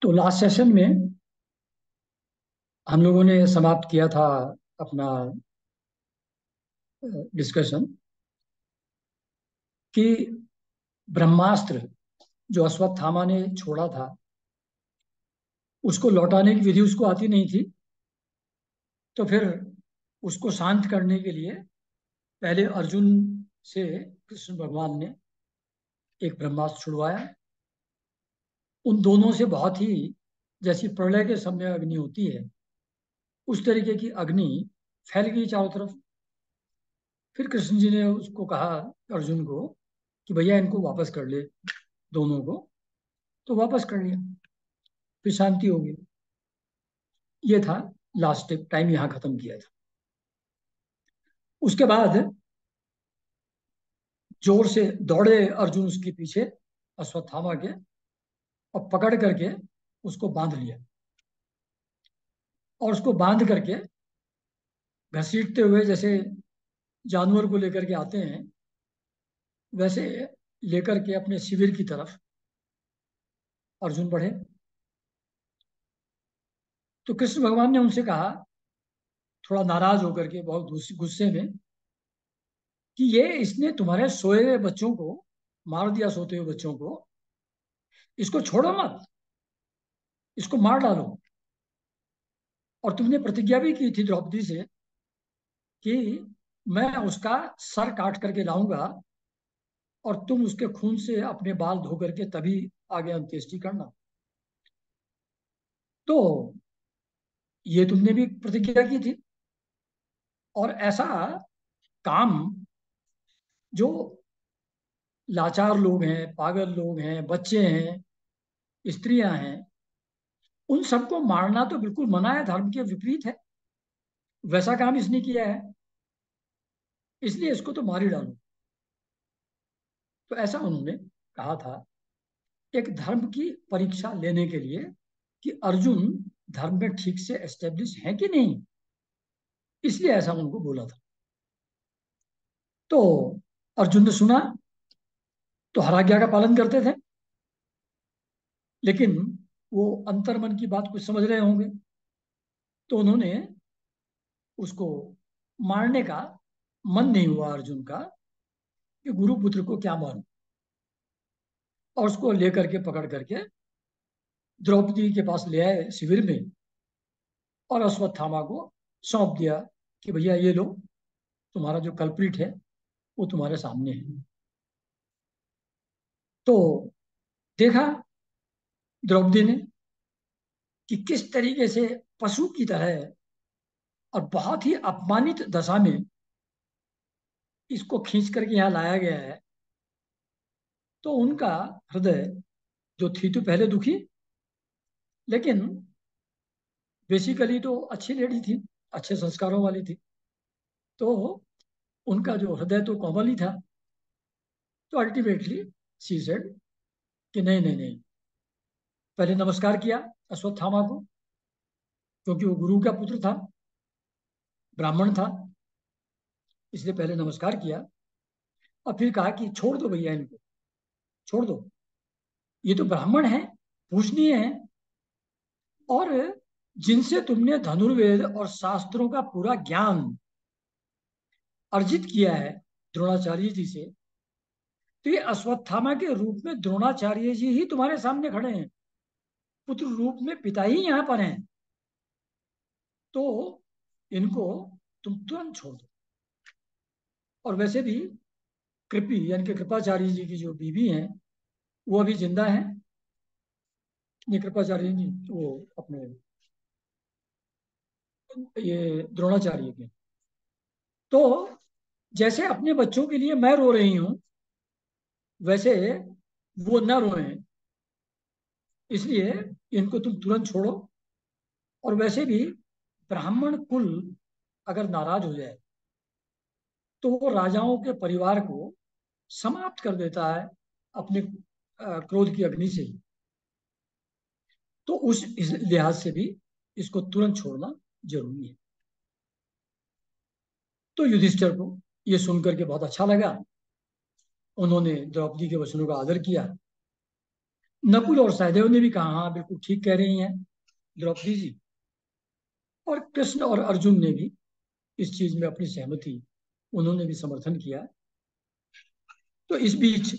तो last session में हम लोगों ने समाप्त किया था अपना डिस्कशन कि ब्रह्मास्त्र जो अश्वत्थामा ने छोड़ा था उसको लौटाने की विधि उसको आती नहीं थी। तो फिर उसको शांत करने के लिए पहले अर्जुन से कृष्ण भगवान ने एक ब्रह्मास्त्र छुड़वाया। उन दोनों से बहुत ही, जैसी प्रलय के समय अग्नि होती है उस तरीके की अग्नि फैल गई चारों तरफ। फिर कृष्ण जी ने उसको कहा, अर्जुन को, कि भैया इनको वापस कर ले, दोनों को। तो वापस कर लिया, फिर शांति हो गई। ये था लास्ट टाइम, यहाँ खत्म किया था। उसके बाद जोर से दौड़े अर्जुन उसके पीछे, अश्वत्थामा के, और पकड़ करके उसको बांध लिया। और उसको बांध करके घसीटते हुए, जैसे जानवर को लेकर के आते हैं वैसे लेकर के अपने शिविर की तरफ अर्जुन बढ़े। तो कृष्ण भगवान ने उनसे कहा, थोड़ा नाराज होकर के, बहुत गुस्से में, कि ये इसने तुम्हारे सोए हुए बच्चों को मार दिया, सोते हुए बच्चों को। इसको छोड़ो मत, इसको मार डालो। और तुमने प्रतिज्ञा भी की थी द्रौपदी से कि मैं उसका सर काट करके लाऊंगा और तुम उसके खून से अपने बाल धो करके तभी आगे अंत्येष्टि करना। तो ये तुमने भी प्रतिज्ञा की थी। और ऐसा काम जो लाचार लोग हैं, पागल लोग हैं, बच्चे हैं, स्त्रियां हैं, उन सबको मारना तो बिल्कुल मना है, धर्म के विपरीत है। वैसा काम इसने किया है, इसलिए इसको तो मार ही डालो। तो ऐसा उन्होंने कहा था, एक धर्म की परीक्षा लेने के लिए कि अर्जुन धर्म में ठीक से एस्टेब्लिश है कि नहीं, इसलिए ऐसा उनको बोला था। तो अर्जुन ने सुना तो हर आज्ञा का पालन करते थे, लेकिन वो अंतर्मन की बात कुछ समझ रहे होंगे। तो उन्होंने उसको मारने का मन नहीं हुआ अर्जुन का, कि गुरु पुत्र को क्या मारूं। और उसको लेकर के, पकड़ करके द्रौपदी के पास ले आए शिविर में, और अश्वत्थामा को सौंप दिया कि भैया ये लो, तुम्हारा जो कल्प्रिट है वो तुम्हारे सामने है। तो देखा द्रौपदी ने कि किस तरीके से पशु की तरह और बहुत ही अपमानित दशा में इसको खींच करके यहाँ लाया गया है। तो उनका हृदय जो थी तो पहले दुखी, लेकिन बेसिकली तो अच्छी लेडी थी, अच्छे संस्कारों वाली थी। तो उनका जो हृदय तो कोमल ही था। तो अल्टीमेटली शी सेड कि नहीं नहीं नहीं। पहले नमस्कार किया अश्वत्थामा को, क्योंकि वो गुरु का पुत्र था, ब्राह्मण था, इसलिए पहले नमस्कार किया। और फिर कहा कि छोड़ दो भैया इनको, छोड़ दो, ये तो ब्राह्मण है, पूजनीय है। और जिनसे तुमने धनुर्वेद और शास्त्रों का पूरा ज्ञान अर्जित किया है, द्रोणाचार्य जी से, तो ये अश्वत्थामा के रूप में द्रोणाचार्य जी ही तुम्हारे सामने खड़े हैं, पुत्र रूप में पिता ही यहाँ पर हैं। तो इनको तुम तुरंत छोड़ दो। और वैसे भी कृपी यानी कि कृपाचार्य जी की जो बीवी हैं वो अभी जिंदा हैं। ये कृपाचार्य जी वो अपने ये द्रोणाचार्य के। तो जैसे अपने बच्चों के लिए मैं रो रही हूं, वैसे वो न रोए, इसलिए इनको तुम तुरंत छोड़ो। और वैसे भी ब्राह्मण कुल अगर नाराज हो जाए तो वो राजाओं के परिवार को समाप्त कर देता है अपने क्रोध की अग्नि से ही। तो उस इस लिहाज से भी इसको तुरंत छोड़ना जरूरी है। तो युधिष्ठिर को ये सुनकर के बहुत अच्छा लगा। उन्होंने द्रौपदी के वचनों का आदर किया नकुल और सहदेव ने भी कहा हाँ बिल्कुल ठीक कह रही हैं द्रौपदी जी। और कृष्ण और अर्जुन ने भी इस चीज में अपनी सहमति, उन्होंने भी समर्थन किया। तो इस बीच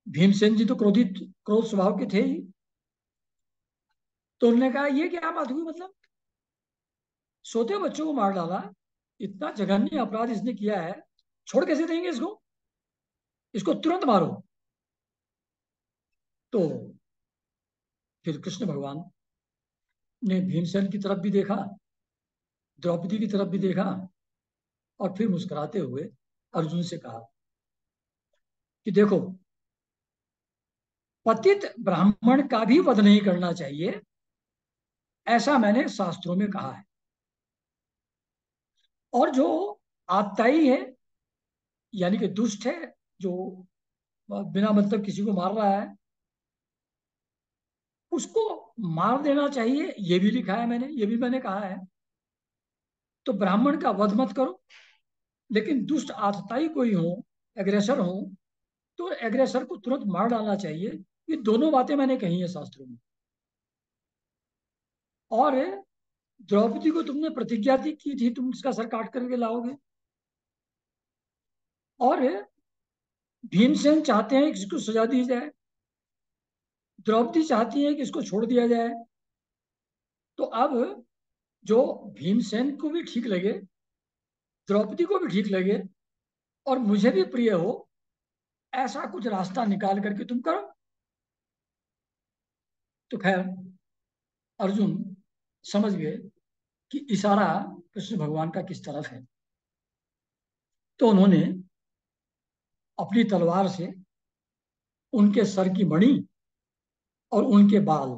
भीमसेन जी तो क्रोध स्वभाव के थे ही। तो उन्होंने कहा ये क्या बात हुई, मतलब सोते बच्चों को मार डाला, इतना जघन्य अपराध इसने किया है, छोड़ कैसे देंगे इसको, इसको तुरंत मारो। तो फिर कृष्ण भगवान ने भीमसेन की तरफ भी देखा, द्रौपदी की तरफ भी देखा, और फिर मुस्कुराते हुए अर्जुन से कहा कि देखो, पतित ब्राह्मण का भी वध नहीं करना चाहिए, ऐसा मैंने शास्त्रों में कहा है। और जो आतताई है, यानी कि दुष्ट है, जो बिना मतलब किसी को मार रहा है, उसको मार देना चाहिए, ये भी लिखा है मैंने, ये भी मैंने कहा है। तो ब्राह्मण का वध मत करो, लेकिन दुष्ट आतताई कोई हो, एग्रेसर हो, तो एग्रेसर को तुरंत मार डालना चाहिए। ये दोनों बातें मैंने कही है शास्त्रों में। और द्रौपदी को तुमने प्रतिज्ञा की थी तुम इसका सर काट करके लाओगे। और भीमसेन चाहते हैं कि इसको सजा दी जाए, द्रौपदी चाहती है कि इसको छोड़ दिया जाए। तो अब जो भीमसेन को भी ठीक लगे, द्रौपदी को भी ठीक लगे, और मुझे भी प्रिय हो, ऐसा कुछ रास्ता निकाल करके तुम करो। तो खैर अर्जुन समझ गए कि इशारा कृष्ण भगवान का किस तरफ है। तो उन्होंने अपनी तलवार से उनके सर की मणि और उनके बाल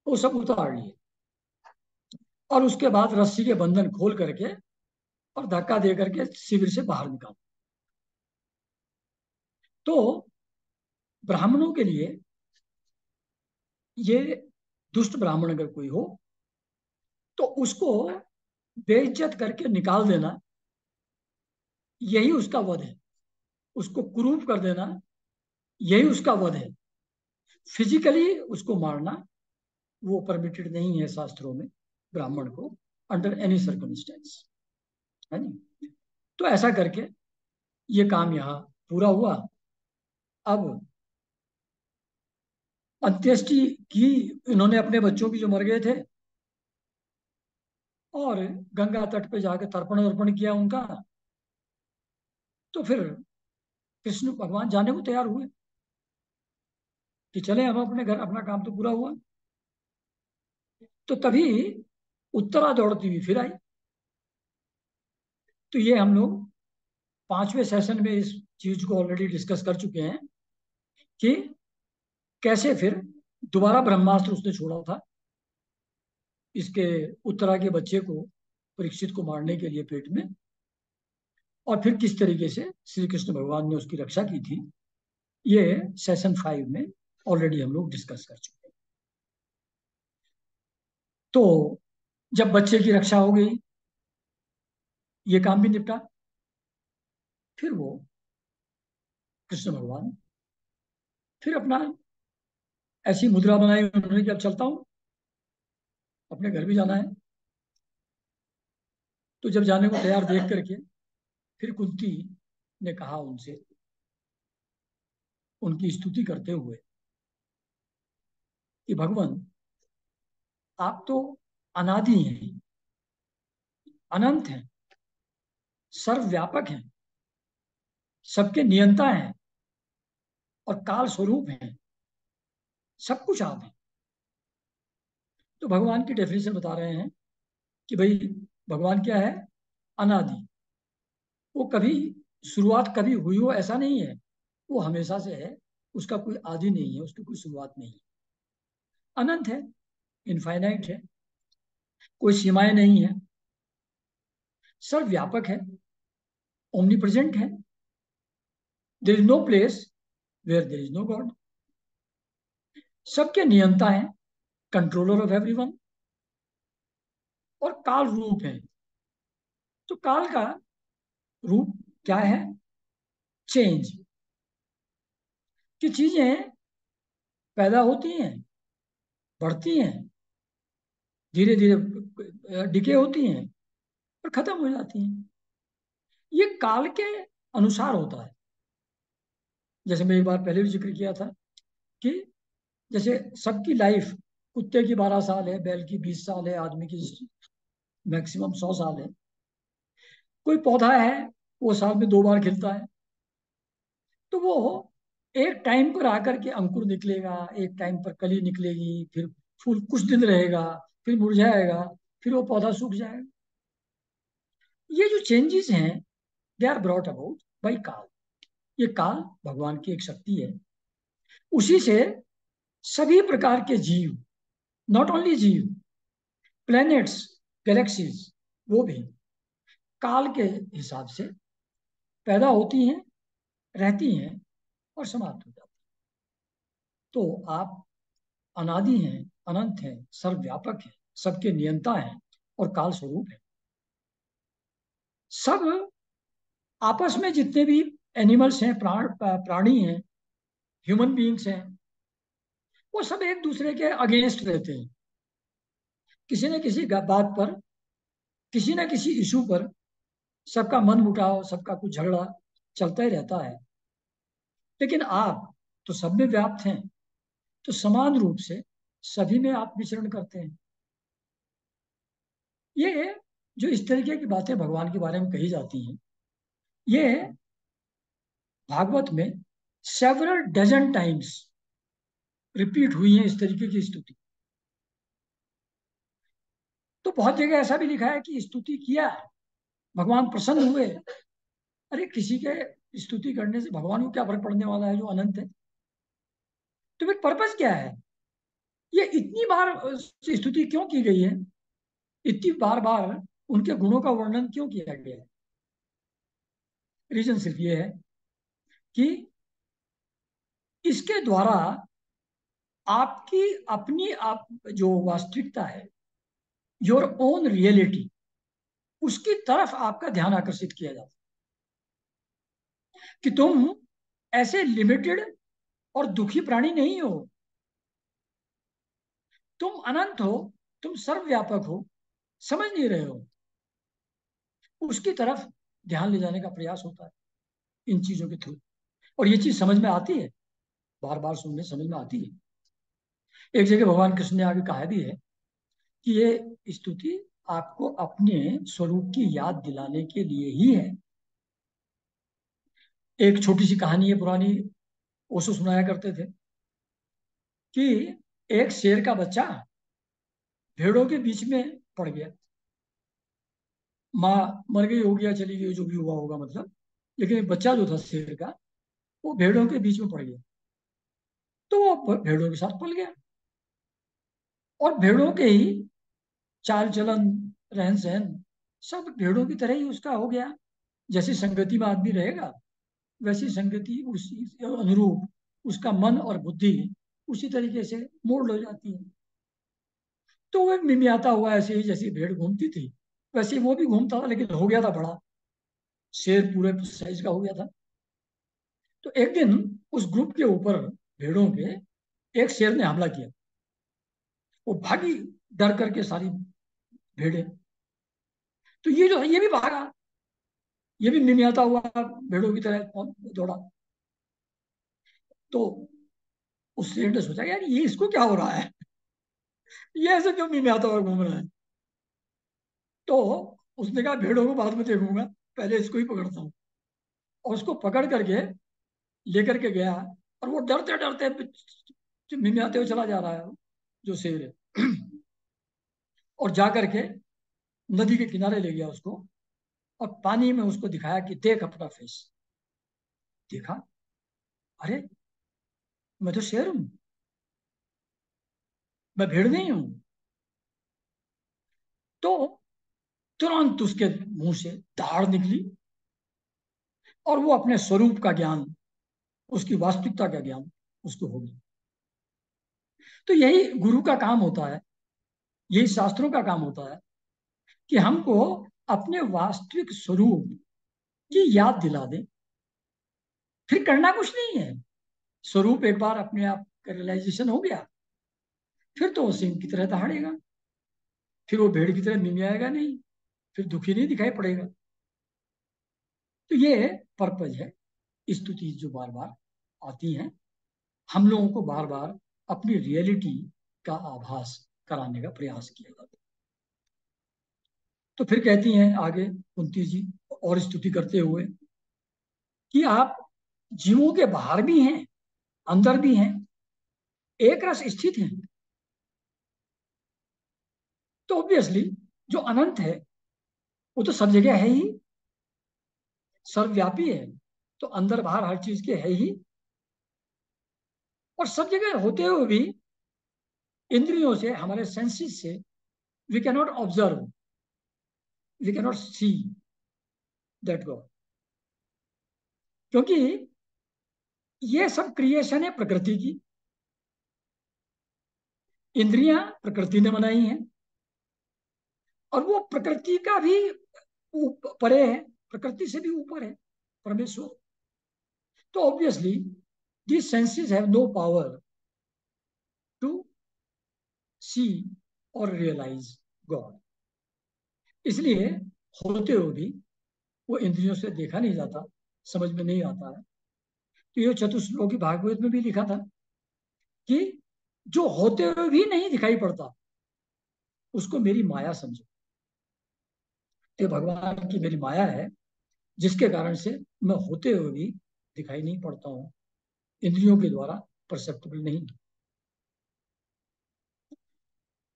वो सब उतार लिए, और उसके बाद रस्सी के बंधन खोल करके और धक्का दे करके शिविर से बाहर निकाल। तो ब्राह्मणों के लिए ये दुष्ट ब्राह्मण अगर कोई हो तो उसको बेइज्जत करके निकाल देना, यही उसका वध है। उसको कुरूप कर देना, यही उसका वध है। फिजिकली उसको मारना वो परमिटेड नहीं है शास्त्रों में ब्राह्मण को, अंडर एनी सर्कमस्टेंस, है नहीं। तो ऐसा करके ये काम यहाँ पूरा हुआ। अब अंत्येष्टि की इन्होंने अपने बच्चों की जो मर गए थे, और गंगा तट पे जाकर तर्पण अर्पण किया उनका। तो फिर कृष्ण भगवान जाने को तैयार हुए कि चले हम अपने घर, अपना काम तो पूरा हुआ। तो तभी उत्तरा दौड़ती हुई फिर आई। तो ये हम लोग पांचवें सेशन में इस चीज को ऑलरेडी डिस्कस कर चुके हैं कि कैसे फिर दोबारा ब्रह्मास्त्र उसने छोड़ा था इसके उत्तरा के बच्चे को, परीक्षित को मारने के लिए पेट में। और फिर किस तरीके से श्री कृष्ण भगवान ने उसकी रक्षा की थी, ये सेशन 5 में ऑलरेडी हम लोग डिस्कस कर चुके हैं। तो जब बच्चे की रक्षा हो गई, ये काम भी निपटा, फिर वो कृष्ण भगवान फिर अपना ऐसी मुद्रा बनाई उन्होंने कि अब चलता हूं, अपने घर भी जाना है। तो जब जाने को तैयार देख करके फिर कुंती ने कहा उनसे, उनकी स्तुति करते हुए, कि भगवान आप तो अनादि हैं, अनंत हैं, सर्वव्यापक हैं, सबके नियंता हैं, और काल स्वरूप हैं, सब कुछ आप हैं। तो भगवान की डेफिनेशन बता रहे हैं कि भाई भगवान क्या है, अनादि। वो कभी शुरुआत कभी हुई हो ऐसा नहीं है, वो हमेशा से है, उसका कोई आदि नहीं है, उसकी कोई शुरुआत नहीं है। अनंत है, इनफाइनाइट है, कोई सीमाएं नहीं है, सर्वव्यापक है, ओमनी प्रेजेंट है। There is no place where there is no God. सबके नियंता है, कंट्रोलर ऑफ एवरीवन, और काल रूप है। तो काल का रूप क्या है, चेंज की चीजें पैदा होती हैं, बढ़ती हैं, धीरे धीरे डिके होती हैं और खत्म हो जाती हैं। ये काल के अनुसार होता है। जैसे मैं एक बार पहले भी जिक्र किया था कि जैसे सबकी लाइफ, कुत्ते की 12 साल है, बैल की 20 साल है, आदमी की मैक्सिमम 100 साल है। कोई पौधा है, वो साल में 2 बार खिलता है। तो वो एक टाइम पर आकर के अंकुर निकलेगा, एक टाइम पर कली निकलेगी, फिर फूल कुछ दिन रहेगा, फिर मुरझाएगा, फिर वो पौधा सूख जाएगा। ये जो चेंजेस हैं, they are brought about by काल। ये काल भगवान की एक शक्ति है। उसी से सभी प्रकार के जीव, नॉट ओनली जीव, प्लैनेट्स, गैलेक्सीज, वो भी काल के हिसाब से पैदा होती हैं, रहती हैं और समाप्त हो जाती हैं। तो आप अनादि हैं, अनंत हैं, सर्वव्यापक हैं, सबके नियंता हैं और काल स्वरूप है। सब आपस में जितने भी एनिमल्स हैं, प्राणी हैं, ह्यूमन बीइंग्स हैं, वो सब एक दूसरे के अगेंस्ट रहते हैं। किसी न किसी बात पर, किसी न किसी इशू पर सबका मन मुटाव, सबका कुछ झगड़ा चलता ही रहता है। लेकिन आप तो सब में व्याप्त हैं, तो समान रूप से सभी में आप विचरण करते हैं। ये जो इस तरीके की बातें भगवान के बारे में कही जाती हैं, ये भागवत में सेवरल डजन टाइम्स रिपीट हुई है इस तरीके की स्तुति। तो बहुत जगह ऐसा भी लिखा है कि स्तुति किया, भगवान प्रसन्न हुए। अरे किसी के स्तुति करने से भगवान को क्या फर्क पड़ने वाला है, जो अनंत है। तो फिर पर्पस क्या है? ये इतनी बार स्तुति क्यों की गई है, इतनी बार बार उनके गुणों का वर्णन क्यों किया गया है? रीजन सिर्फ ये है कि इसके द्वारा आपकी अपनी आप जो वास्तविकता है, योर ओन रियलिटी, उसकी तरफ आपका ध्यान आकर्षित किया जाता है कि तुम ऐसे लिमिटेड और दुखी प्राणी नहीं हो। तुम अनंत हो, तुम सर्वव्यापक हो, समझ नहीं रहे हो। उसकी तरफ ध्यान ले जाने का प्रयास होता है इन चीजों के थ्रू। और ये चीज समझ में आती है, बार बार सुनने समझ में आती है। एक जगह भगवान कृष्ण ने आगे कहा भी है कि ये स्तुति आपको अपने स्वरूप की याद दिलाने के लिए ही है। एक छोटी सी कहानी है पुरानी, ओशो सुनाया करते थे कि एक शेर का बच्चा भेड़ों के बीच में पड़ गया। माँ मर गई, हो गया, चली गई, जो भी हुआ होगा मतलब। लेकिन बच्चा जो था शेर का, वो भेड़ों के बीच में पड़ गया। तो वो भेड़ों के साथ पल गया और भेड़ों के ही चाल चलन, रहन सहन, सब भेड़ों की तरह ही उसका हो गया। जैसी संगति में आदमी रहेगा, वैसी संगति उसी अनुरूप उसका मन और बुद्धि उसी तरीके से मोड़ हो जाती है। तो वो मिमियाता हुआ ऐसे ही, जैसी भेड़ घूमती थी वैसे ही वो भी घूमता था, लेकिन हो गया था बड़ा, शेर पूरे साइज का हो गया था। तो एक दिन उस ग्रुप के ऊपर, भेड़ों के, एक शेर ने हमला किया। वो भागी, डर करके सारी भेड़ें। तो ये जो है ये भी भागा, ये भी मिमियाता हुआ भेड़ों की तरह दौड़ा। तो उस शेर ने सोचा यार ये इसको क्या हो रहा है, ये ऐसे क्यों मिमियाता हुआ घूम रहा है। तो उसने कहा भेड़ों को बाद में देखूंगा, पहले इसको ही पकड़ता हूँ। और उसको पकड़ करके लेकर के गया, और वो डरते डरते मिमियाते हुए चला जा रहा है, जो शेर है। और जा करके नदी के किनारे ले गया उसको, और पानी में उसको दिखाया कि देख अपना फेस। देखा, अरे मैं तो शेर हूं, मैं भेड़ नहीं हूं। तो तुरंत उसके मुंह से दाढ़ निकली, और वो अपने स्वरूप का ज्ञान, उसकी वास्तविकता का ज्ञान उसको हो गया। तो यही गुरु का काम होता है, यही शास्त्रों का काम होता है कि हमको अपने वास्तविक स्वरूप की याद दिला दे। फिर करना कुछ नहीं है, स्वरूप एक बार अपने आप का रियलाइजेशन हो गया, फिर तो वो सिंह की तरह दहाड़ेगा, फिर वो भेड़ की तरह मिमियाएगा नहीं, फिर दुखी नहीं दिखाई पड़ेगा। तो ये पर्पज है स्तुति जो बार बार आती है, हम लोगों को बार बार अपनी रियलिटी का आभास कराने का प्रयास किया जाता है। तो फिर कहती हैं आगे कुंती जी और स्तुति करते हुए कि आप जीवों के बाहर भी हैं, अंदर भी हैं, एक रस स्थित हैं। तो ऑब्वियसली जो अनंत है वो तो सब जगह है ही, सर्वव्यापी है, तो अंदर बाहर हर चीज के है ही। और सब जगह होते हुए भी इंद्रियों से, हमारे सेंसेस से we can not observe, we can not see that God, क्योंकि ये सब क्रिएशन है प्रकृति की, इंद्रियां प्रकृति ने बनाई हैं, और वो प्रकृति का भी परे है, प्रकृति से भी ऊपर है परमेश्वर। तो obviously these senses have no power to see or realize God। इसलिए होते हुए भी वो इंद्रियों से देखा नहीं जाता, समझ में नहीं आता है। तो ये चतुश्लोकी भागवत में भी लिखा था कि जो होते हुए भी नहीं दिखाई पड़ता उसको मेरी माया समझो। ये भगवान की मेरी माया है, जिसके कारण से मैं होते हुए भी दिखाई नहीं पड़ता हूँ, इंद्रियों के द्वारा परसेप्टेबल नहीं।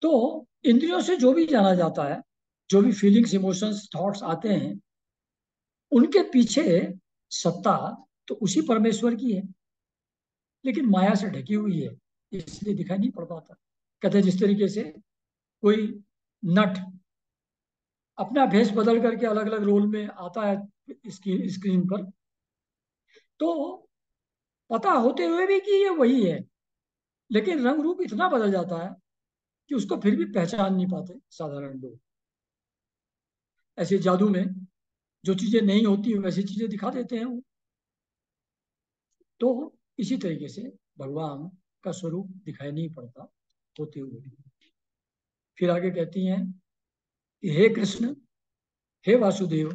तो इंद्रियों से जो भी जाना जाता है, जो भी फीलिंग्स, इमोशंस, थॉट्स आते हैं, उनके पीछे सत्ता तो उसी परमेश्वर की है, लेकिन माया से ढकी हुई है, इसलिए दिखाई नहीं पड़ पाता। कहते हैं जिस तरीके से कोई नट अपना भेष बदल करके अलग अलग रोल में आता है इसकी स्क्रीन पर, तो पता होते हुए भी कि ये वही है, लेकिन रंग रूप इतना बदल जाता है कि उसको फिर भी पहचान नहीं पाते साधारण लोग। ऐसे जादू में जो चीजें नहीं होती वैसी चीजें दिखा देते हैं वो। तो इसी तरीके से भगवान का स्वरूप दिखाई नहीं पड़ता होते हुए भी। फिर आगे कहती हैं कि हे कृष्ण, हे वासुदेव,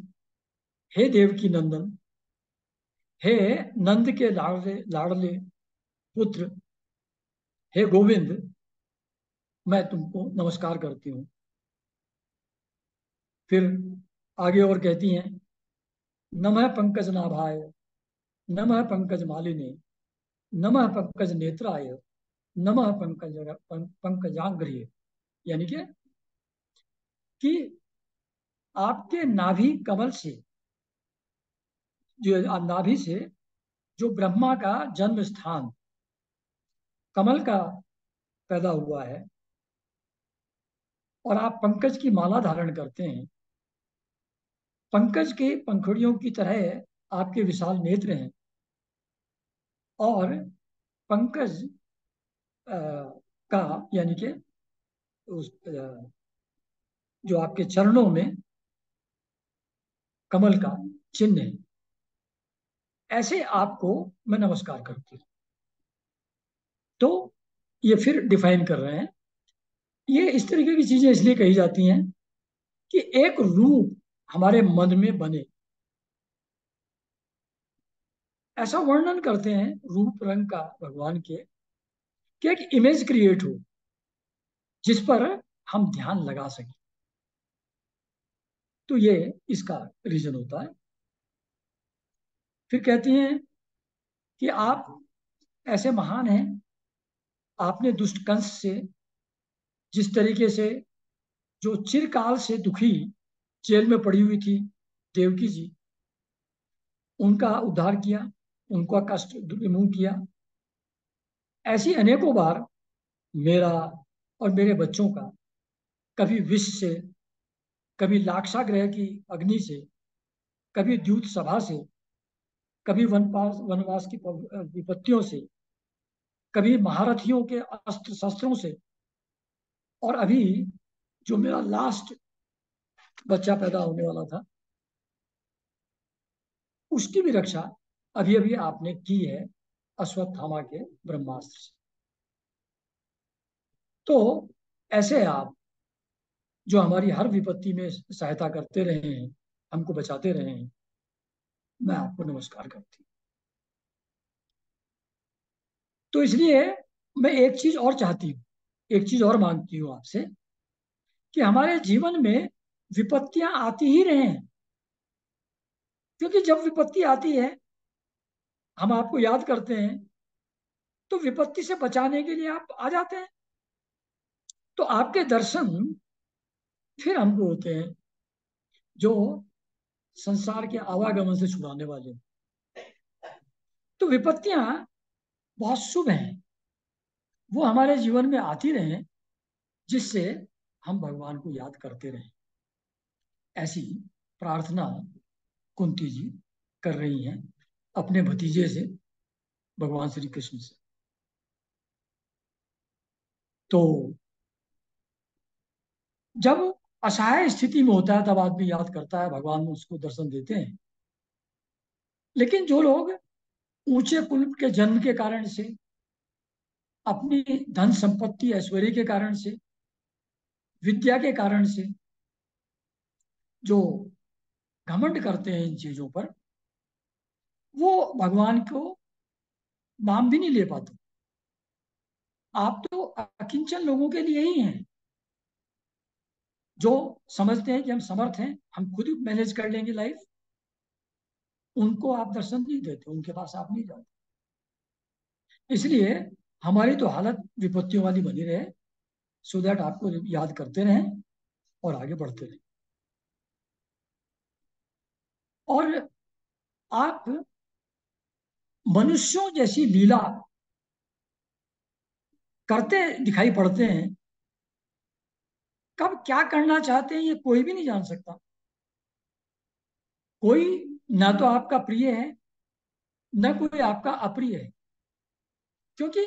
हे देवकी नंदन, हे नंद के लाडले लाडले पुत्र, हे गोविंद, मैं तुमको नमस्कार करती हूँ। फिर आगे और कहती हैं नमः पंकज नाभाय, नमः पंकज मालिने, नमः पंकज नेत्राय, नमः पंकज पंकजांग्रिय। यानी कि आपके नाभि कमल से, जो नाभि से जो ब्रह्मा का जन्म स्थान कमल का पैदा हुआ है, और आप पंकज की माला धारण करते हैं, पंकज के पंखुड़ियों की तरह आपके विशाल नेत्र हैं, और पंकज का यानी कि उस जो आपके चरणों में कमल का चिन्ह है, ऐसे आपको मैं नमस्कार करती हूँ। तो ये फिर डिफाइन कर रहे हैं, ये इस तरीके की चीजें इसलिए कही जाती हैं कि एक रूप हमारे मन में बने, ऐसा वर्णन करते हैं रूप रंग का भगवान के, कि एक इमेज क्रिएट हो जिस पर हम ध्यान लगा सकें। तो ये इसका रीजन होता है। फिर कहती हैं कि आप ऐसे महान हैं, आपने दुष्ट कंस से, जिस तरीके से जो चिरकाल से दुखी जेल में पड़ी हुई थी देवकी जी, उनका उद्धार किया, उनका कष्ट रिमूव किया, ऐसी अनेकों बार मेरा और मेरे बच्चों का, कभी विष से, कभी लाक्षागृह की अग्नि से, कभी द्यूत सभा से, कभी वनपास वनवास की विपत्तियों से, कभी महारथियों के अस्त्र शस्त्रों से, और अभी जो मेरा लास्ट बच्चा पैदा होने वाला था उसकी भी रक्षा अभी अभी आपने की है अश्वत्थामा के ब्रह्मास्त्र से। तो ऐसे आप जो हमारी हर विपत्ति में सहायता करते रहे हैं, हमको बचाते रहे हैं, मैं आपको नमस्कार करती हूँ। तो इसलिए मैं एक चीज और चाहती हूँ, एक चीज और मांगती हूँ आपसे, कि हमारे जीवन में विपत्तियां आती ही रहें। क्योंकि जब विपत्ति आती है, हम आपको याद करते हैं, तो विपत्ति से बचाने के लिए आप आ जाते हैं। तो आपके दर्शन फिर हमको होते हैं, जो संसार के आवागमन से छुड़ाने वाले। तो विपत्तियां बहुत शुभ हैं, वो हमारे जीवन में आती रहें, जिससे हम भगवान को याद करते रहें। ऐसी प्रार्थना कुंती जी कर रही हैं अपने भतीजे से, भगवान श्री कृष्ण से। तो जब असहाय स्थिति में होता है, तब आदमी याद करता है, भगवान उसको दर्शन देते हैं। लेकिन जो लोग ऊंचे कुल के जन्म के कारण से, अपनी धन संपत्ति ऐश्वर्य के कारण से, विद्या के कारण से, जो घमंड करते हैं इन चीजों पर, वो भगवान को नाम भी नहीं ले पाते। आप तो अकिंचन लोगों के लिए ही हैं, जो समझते हैं कि हम समर्थ हैं, हम खुद ही मैनेज कर लेंगे लाइफ। उनको आप दर्शन नहीं देते, उनके पास आप नहीं जाते। इसलिए हमारी तो हालत विपत्तियों वाली बनी रहे, सो दैट आपको याद करते रहें और आगे बढ़ते रहें। और आप मनुष्यों जैसी लीला करते दिखाई पड़ते हैं। कब क्या करना चाहते हैं, ये कोई भी नहीं जान सकता। कोई ना तो आपका प्रिय है, न कोई आपका अप्रिय है, क्योंकि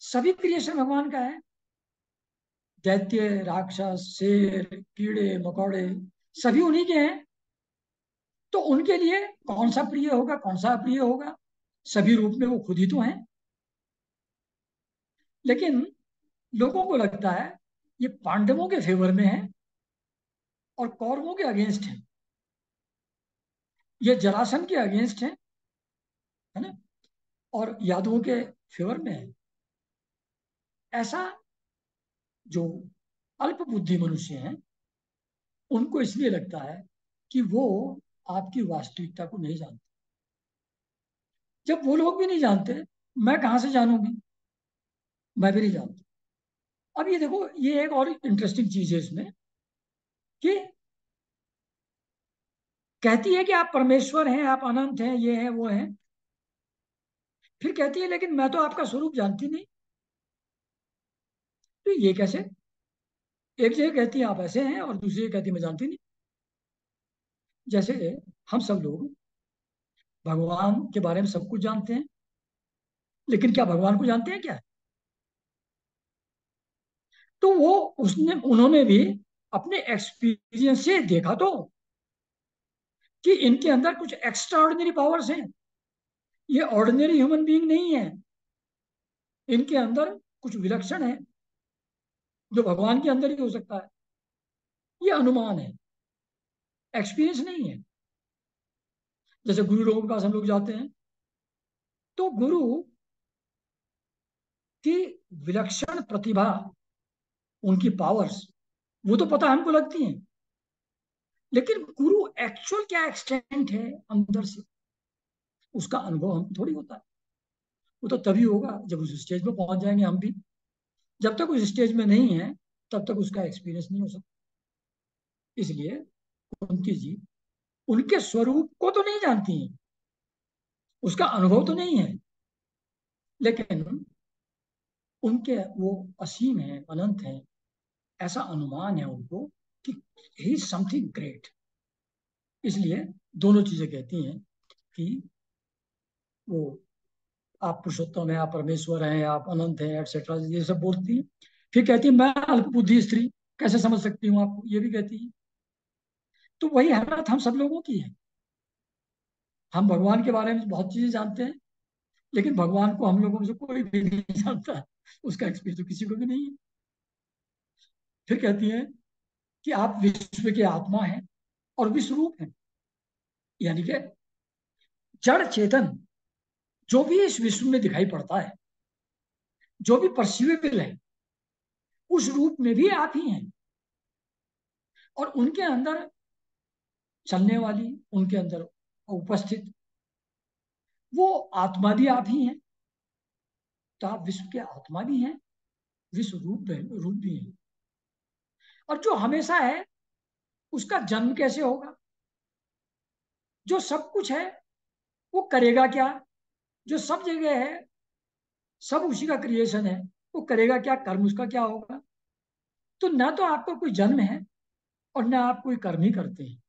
सभी क्रिएशन भगवान का है। दैत्य, राक्षस, शेर, कीड़े मकोड़े, सभी उन्हीं के हैं। तो उनके लिए कौन सा प्रिय होगा, कौन सा अप्रिय होगा? सभी रूप में वो खुद ही तो हैं। लेकिन लोगों को लगता है ये पांडवों के फेवर में है और कौरवों के अगेंस्ट है, ये जरासन के अगेंस्ट है ना, और यादवों के फेवर में है। ऐसा जो अल्प बुद्धि मनुष्य हैं, उनको इसलिए लगता है कि वो आपकी वास्तविकता को नहीं जानते। जब वो लोग भी नहीं जानते, मैं कहां से जानूंगी? मैं भी नहीं जानता। अब ये देखो, ये एक और इंटरेस्टिंग चीज है इसमें, कि कहती है कि आप परमेश्वर हैं, आप अनंत हैं, ये हैं वो हैं। फिर कहती है लेकिन मैं तो आपका स्वरूप जानती नहीं। तो ये कैसे? एक जगह कहती है आप ऐसे हैं, और दूसरी जगह कहती है मैं जानती नहीं। जैसे हम सब लोग भगवान के बारे में सब कुछ जानते हैं, लेकिन क्या भगवान को जानते हैं क्या? तो वो उसने उन्होंने भी अपने एक्सपीरियंस से देखा तो, कि इनके अंदर कुछ एक्स्ट्रा ऑर्डिनरी पावर्स हैं। ये ऑर्डिनरी ह्यूमन बीइंग नहीं है, इनके अंदर कुछ विलक्षण है, जो भगवान के अंदर ही हो सकता है। ये अनुमान है, एक्सपीरियंस नहीं है। जैसे गुरु लोगों के पास हम लोग जाते हैं, तो गुरु की विलक्षण प्रतिभा, उनकी पावर्स, वो तो पता हमको लगती हैं। लेकिन गुरु एक्चुअल क्या एक्सटेंट है अंदर से, उसका अनुभव हमको थोड़ी होता है। वो तो तभी होगा जब उस स्टेज पे पहुंच जाएंगे हम भी। जब तक उस स्टेज में नहीं है, तब तक उसका एक्सपीरियंस नहीं हो सकता। इसलिए कुंती जी उनके स्वरूप को तो नहीं जानती हैं, उसका अनुभव तो नहीं है, लेकिन उनके वो असीम है, अनंत है, ऐसा अनुमान है उनको, कि ही इज समथिंग ग्रेट। इसलिए दोनों चीजें कहती हैं, कि वो आप पुरुषोत्तम है, आप परमेश्वर हैं, आप अनंत हैं, एटसेट्रा, ये सब बोलती हैं। फिर कहती है मैं अल्प बुद्धि स्त्री कैसे समझ सकती हूँ आपको, ये भी कहती है। तो वही हालत हम सब लोगों की है। हम भगवान के बारे में बहुत चीजें जानते हैं, लेकिन भगवान को हम लोगों में से कोई भी नहीं जानता। उसका एक्सपीरियंस तो किसी को भी नहीं है। फिर कहती हैं कि आप विश्व के आत्मा हैं और विश्व रूप हैं। यानी कि जड़ चेतन जो भी इस विश्व में दिखाई पड़ता है, जो भी परसीवेबल है, उस रूप में भी आप ही हैं। और उनके अंदर चलने वाली, उनके अंदर उपस्थित वो आत्मा भी आप ही हैं। तो आप विश्व के आत्मा भी हैं, विश्व रूप है, रूप भी है। और जो हमेशा है उसका जन्म कैसे होगा? जो सब कुछ है वो करेगा क्या? जो सब जगह है, सब उसी का क्रिएशन है, वो करेगा क्या? कर्म उसका क्या होगा? तो ना तो आपका कोई जन्म है और ना आप कोई कर्म ही करते हैं,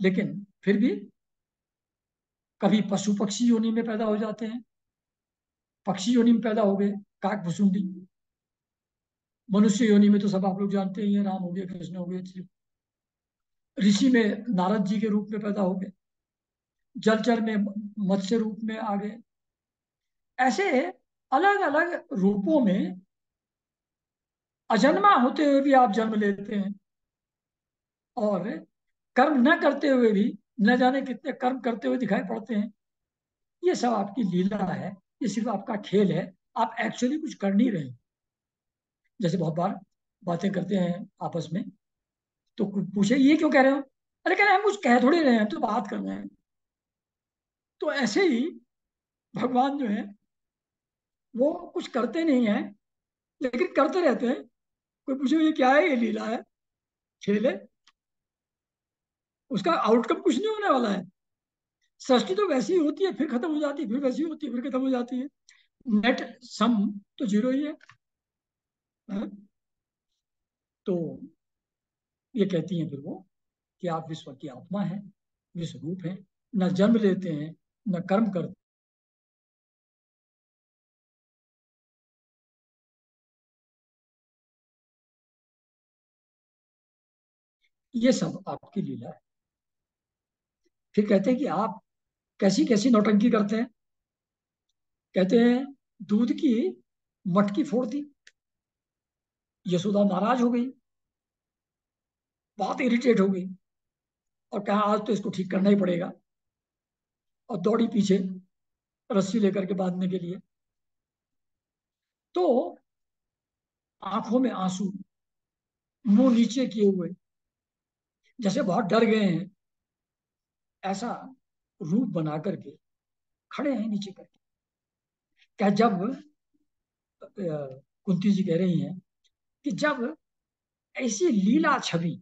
लेकिन फिर भी कभी पशु पक्षी योनि में पैदा हो जाते हैं। पक्षी योनि में पैदा हो गए, काक भुसुंडी। मनुष्य योनि में तो सब आप लोग जानते ही हैं, राम हो गए, कृष्ण हो गए। ऋषि में नारद जी के रूप में पैदा हो गए। जलचर में मत्स्य रूप में आ गए। ऐसे अलग अलग रूपों में अजन्मा होते हुए भी आप जन्म लेते हैं, और कर्म न करते हुए भी न जाने कितने कर्म करते हुए दिखाई पड़ते हैं। ये सब आपकी लीला है, ये सिर्फ आपका खेल है। आप एक्चुअली कुछ कर नहीं रहे। जैसे बहुत बार बातें करते हैं आपस में, तो पूछे ये क्यों कह रहे हो? अरे कह रहे हैं हम कुछ कह थोड़ी रहे हैं, तो बात कर रहे हैं। तो ऐसे ही भगवान जो है वो कुछ करते नहीं है, लेकिन करते रहते हैं। कोई पूछे ये क्या है? ये लीला है, खेल है। उसका आउटकम कुछ नहीं होने वाला है। सृष्टि तो वैसी ही होती है, फिर खत्म हो जाती है, फिर वैसी होती है, फिर खत्म हो जाती है। नेट सम तो जीरो ही है। हाँ? तो ये कहती हैं फिर वो कि आप विश्व की आत्मा हैं, विश्व रूप हैं, न जन्म लेते हैं, न कर्म करते। ये सब आपकी लीला है। फिर कहते हैं कि आप कैसी कैसी नौटंकी करते हैं। कहते हैं दूध की मटकी फोड़ दी। यशोदा नाराज हो गई, बहुत इरिटेट हो गई, और कहा आज तो इसको ठीक करना ही पड़ेगा। और दौड़ी पीछे रस्सी लेकर के बांधने के लिए। तो आंखों में आंसू, मुंह नीचे किए हुए, जैसे बहुत डर गए हैं, ऐसा रूप बना करके खड़े हैं नीचे करके। क्या जब कुंती जी कह रही हैं कि जब ऐसी लीला छवि,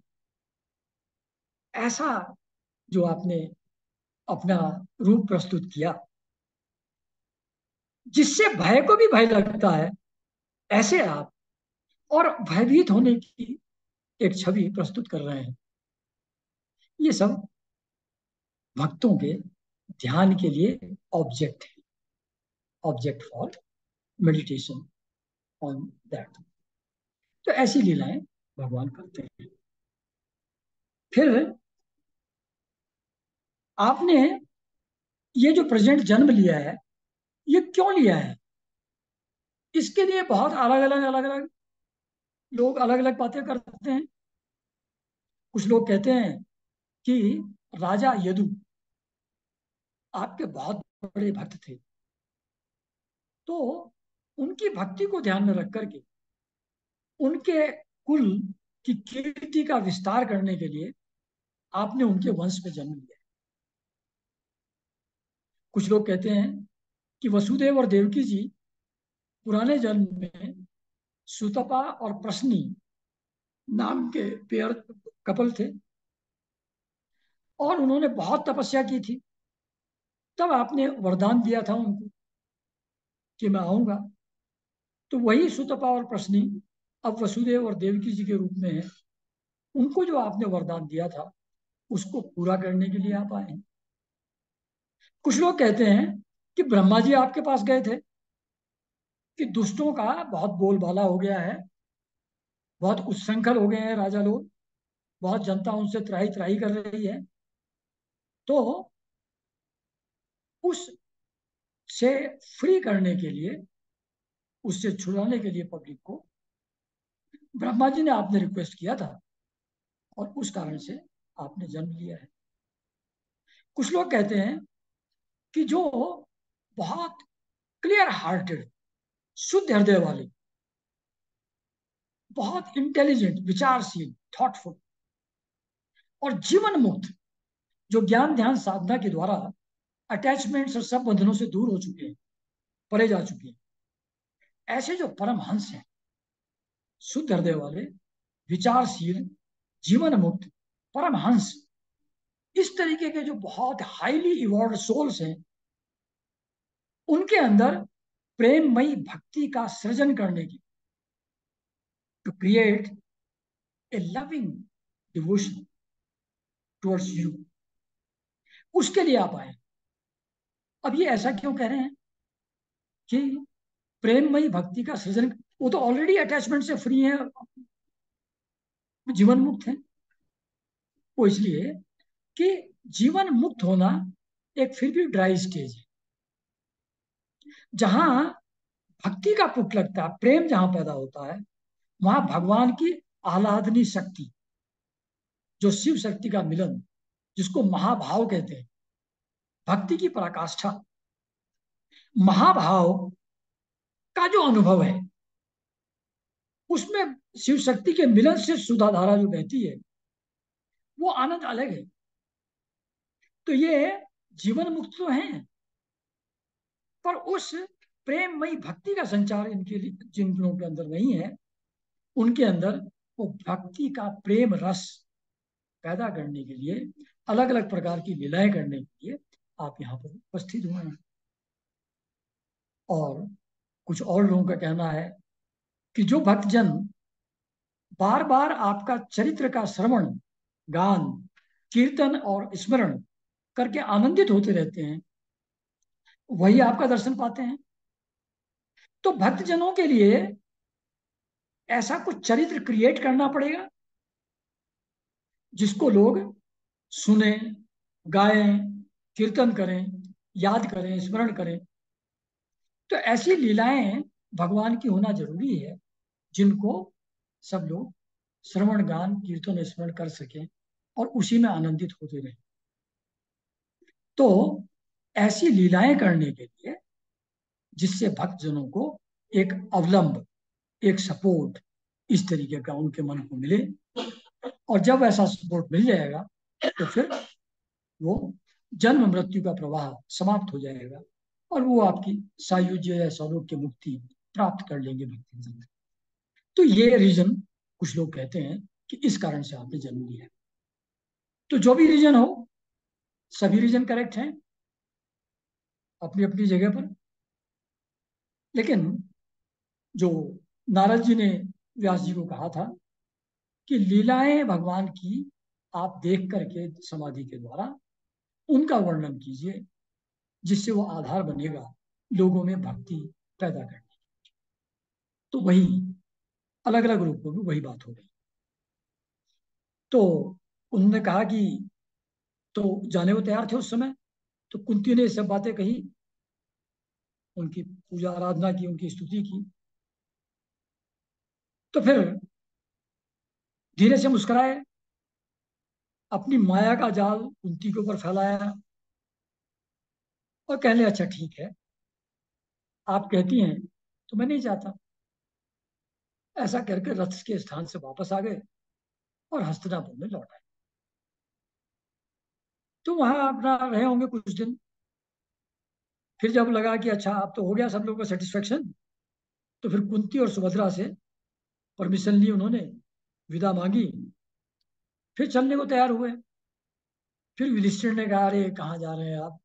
ऐसा जो आपने अपना रूप प्रस्तुत किया, जिससे भय को भी भय लगता है, ऐसे आप और भयभीत होने की एक छवि प्रस्तुत कर रहे हैं। ये सब भक्तों के ध्यान के लिए ऑब्जेक्ट है, object for meditation on that. तो ऐसी लीलाएं भगवान करते हैं। फिर आपने ये जो प्रेजेंट जन्म लिया है, ये क्यों लिया है? इसके लिए बहुत अलग अलग लोग अलग अलग बातें करते हैं। कुछ लोग कहते हैं कि राजा यदु आपके बहुत बड़े भक्त थे, तो उनकी भक्ति को ध्यान में रख करके उनके कुल की कीर्ति का विस्तार करने के लिए आपने उनके वंश में जन्म लिया। कुछ लोग कहते हैं कि वसुदेव और देवकी जी पुराने जन्म में सुतपा और प्रश्नी नाम के पेयर कपल थे, और उन्होंने बहुत तपस्या की थी। तब आपने वरदान दिया था उनको कि मैं आऊंगा। तो वही सुतपा और प्रश्नी अब वसुदेव और देवकी जी के रूप में है। उनको जो आपने वरदान दिया था उसको पूरा करने के लिए आप आए हैं। कुछ लोग कहते हैं कि ब्रह्मा जी आपके पास गए थे कि दुष्टों का बहुत बोलबाला हो गया है, बहुत उच्छृंखल हो गए हैं राजा लोग, बहुत जनता उनसे त्राही त्राही कर रही है। तो उस से फ्री करने के लिए, उससे छुड़ाने के लिए पब्लिक को ब्रह्मा जी ने आपने रिक्वेस्ट किया था और उस कारण से आपने जन्म लिया है। कुछ लोग कहते हैं कि जो बहुत क्लियर हार्टेड, शुद्ध हृदय वाले, बहुत इंटेलिजेंट, विचारशील, थॉटफुल और जीवन मुक्त, जो ज्ञान ध्यान साधना के द्वारा अटैचमेंट्स और सब बंधनों से दूर हो चुके हैं, परे जा चुके हैं, ऐसे जो परमहंस हैं, शुद्ध हृदय वाले, विचारशील, जीवन मुक्त परमहंस, इस तरीके के जो बहुत हाईली इवॉल्व सोल्स हैं, उनके अंदर प्रेममयी भक्ति का सृजन करने की, to create a loving devotion towards you, उसके लिए आप आए। अब ये ऐसा क्यों कह रहे हैं कि प्रेममयी भक्ति का सृजन? वो तो ऑलरेडी अटैचमेंट से फ्री है, जीवन मुक्त है। वो इसलिए कि जीवन मुक्त होना एक फिर भी ड्राई स्टेज है। जहां भक्ति का पुट लगता है, प्रेम जहां पैदा होता है, वहां भगवान की आह्लादनी शक्ति, जो शिव शक्ति का मिलन, जिसको महाभाव कहते हैं, भक्ति की पराकाष्ठा, महाभाव का जो अनुभव है, उसमें शिव शक्ति के मिलन से सुधा धारा जो बहती है, वो आनंद अलग है। तो ये जीवन मुक्त तो हैं, पर उस प्रेममयी भक्ति का संचार इनके लिए, जिन लोगों के अंदर नहीं है, उनके अंदर वो भक्ति का प्रेम रस पैदा करने के लिए, अलग अलग प्रकार की लीलाएं करने के लिए आप यहाँ पर उपस्थित हुए हैं। और कुछ और लोगों का कहना है कि जो भक्तजन बार बार आपका चरित्र का श्रवण, गान, कीर्तन और स्मरण करके आनंदित होते रहते हैं, वही आपका दर्शन पाते हैं। तो भक्तजनों के लिए ऐसा कुछ चरित्र क्रिएट करना पड़ेगा जिसको लोग सुने, गाएं, कीर्तन करें, याद करें, स्मरण करें। तो ऐसी लीलाएं भगवान की होना जरूरी है जिनको सब लोग श्रवण, गान, कीर्तन, स्मरण कर सकें और उसी में आनंदित होते रहें। तो ऐसी लीलाएं करने के लिए, जिससे भक्तजनों को एक अवलंब, एक सपोर्ट इस तरीके का उनके मन को मिले, और जब ऐसा सपोर्ट मिल जाएगा तो फिर वो जन्म मृत्यु का प्रवाह समाप्त हो जाएगा और वो आपकी सायुज्य या सौलोक मुक्ति प्राप्त कर लेंगे भक्ति जन। तो ये रीजन कुछ लोग कहते हैं कि इस कारण से आपने जन्म लिया है। तो जो भी रीजन हो, सभी रीजन करेक्ट हैं अपनी अपनी जगह पर। लेकिन जो नारद जी ने व्यास जी को कहा था कि लीलाएं भगवान की आप देख करके समाधि के द्वारा उनका वर्णन कीजिए, जिससे वो आधार बनेगा लोगों में भक्ति पैदा करने। तो वही अलग अलग रूपों में वही बात हो गई। तो उन्होंने कहा कि, तो जाने वो तैयार थे उस समय। तो कुंती ने सब बातें कही, उनकी पूजा आराधना की, उनकी स्तुति की। तो फिर धीरे से मुस्कुराए, अपनी माया का जाल कुंती के ऊपर फैलाया और कहने, अच्छा ठीक है, आप कहती हैं तो मैं नहीं चाहता। ऐसा करके रथ के स्थान से वापस आ गए और हस्तिनापुर में लौट आए। तो वहां अपना रहे होंगे कुछ दिन। फिर जब लगा कि अच्छा अब तो हो गया सब लोगों का सेटिस्फेक्शन, तो फिर कुंती और सुभद्रा से परमिशन ली उन्होंने, विदा मांगी, फिर चलने को तैयार हुए। फिर युधिष्ठिर ने कहा, अरे कहाँ जा रहे हैं आप,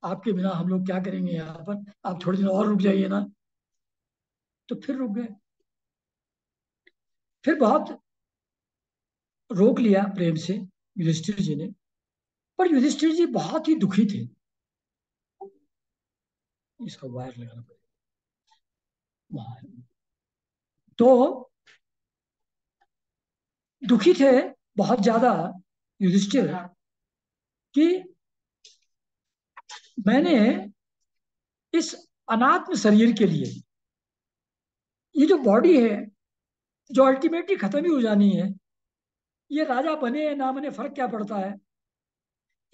आपके बिना हम लोग क्या करेंगे यहाँ पर, आप थोड़ी दिन और रुक जाइए ना। तो फिर रुक गए। फिर बहुत रोक लिया प्रेम से युधिष्ठिर जी ने, पर युधिष्ठिर जी बहुत ही दुखी थे। इसका वायर लगाना पड़ेगा। तो दुखी थे बहुत ज्यादा युधिष्ठिर कि मैंने इस अनात्म शरीर के लिए, ये जो बॉडी है जो अल्टीमेटली खत्म ही हो जानी है। ये राजा बने या ना बने, फर्क क्या पड़ता है।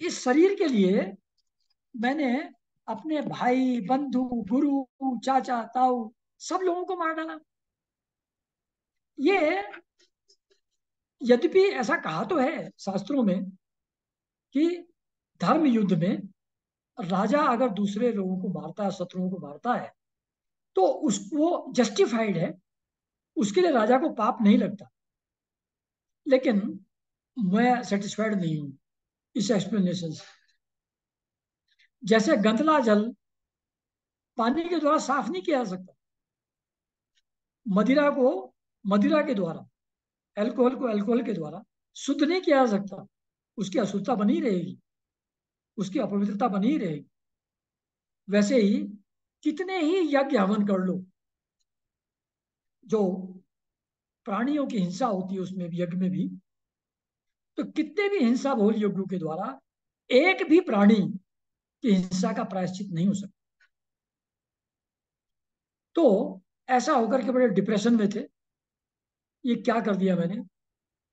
इस शरीर के लिए मैंने अपने भाई, बंधु, गुरु, चाचा, ताऊ, सब लोगों को मार डाला। ये, यद्यपि ऐसा कहा तो है शास्त्रों में कि धर्म युद्ध में राजा अगर दूसरे लोगों को मारता है, शत्रुओं को मारता है, तो उसको जस्टिफाइड है, उसके लिए राजा को पाप नहीं लगता। लेकिन मैं सेटिस्फाइड नहीं हूं इस एक्सप्लेनेशन से। जैसे गंदला जल पानी के द्वारा साफ नहीं किया जा सकता, मदिरा को मदिरा के द्वारा, अल्कोहल को अल्कोहल के द्वारा शुद्ध नहीं किया जा सकता, उसकी अशुद्धता बनी रहेगी, उसकी अपवित्रता बनी रहेगी। वैसे ही कितने ही यज्ञ हवन कर लो, जो प्राणियों की हिंसा होती है उसमें भी, यज्ञ में भी, तो कितने भी हिंसा बहुल यज्ञों के द्वारा एक भी प्राणी की हिंसा का प्रायश्चित नहीं हो सकता। तो ऐसा होकर के बड़े डिप्रेशन में थे, ये क्या कर दिया मैंने,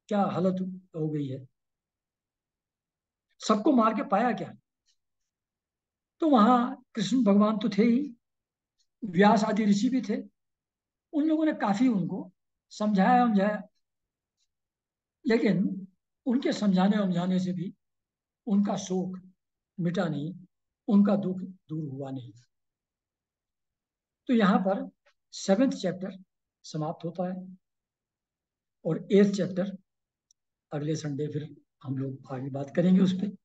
क्या हालत हो गई है, सबको मार के पाया क्या। तो वहां कृष्ण भगवान तो थे ही, व्यास आदि ऋषि भी थे। उन लोगों ने काफी उनको समझाया समझाया, लेकिन उनके समझाने समझाने से भी उनका शोक मिटा नहीं, उनका दुख दूर हुआ नहीं। तो यहाँ पर 7th चैप्टर समाप्त होता है, और 8th चैप्टर अगले संडे फिर हम लोग आगे बात करेंगे उस पर।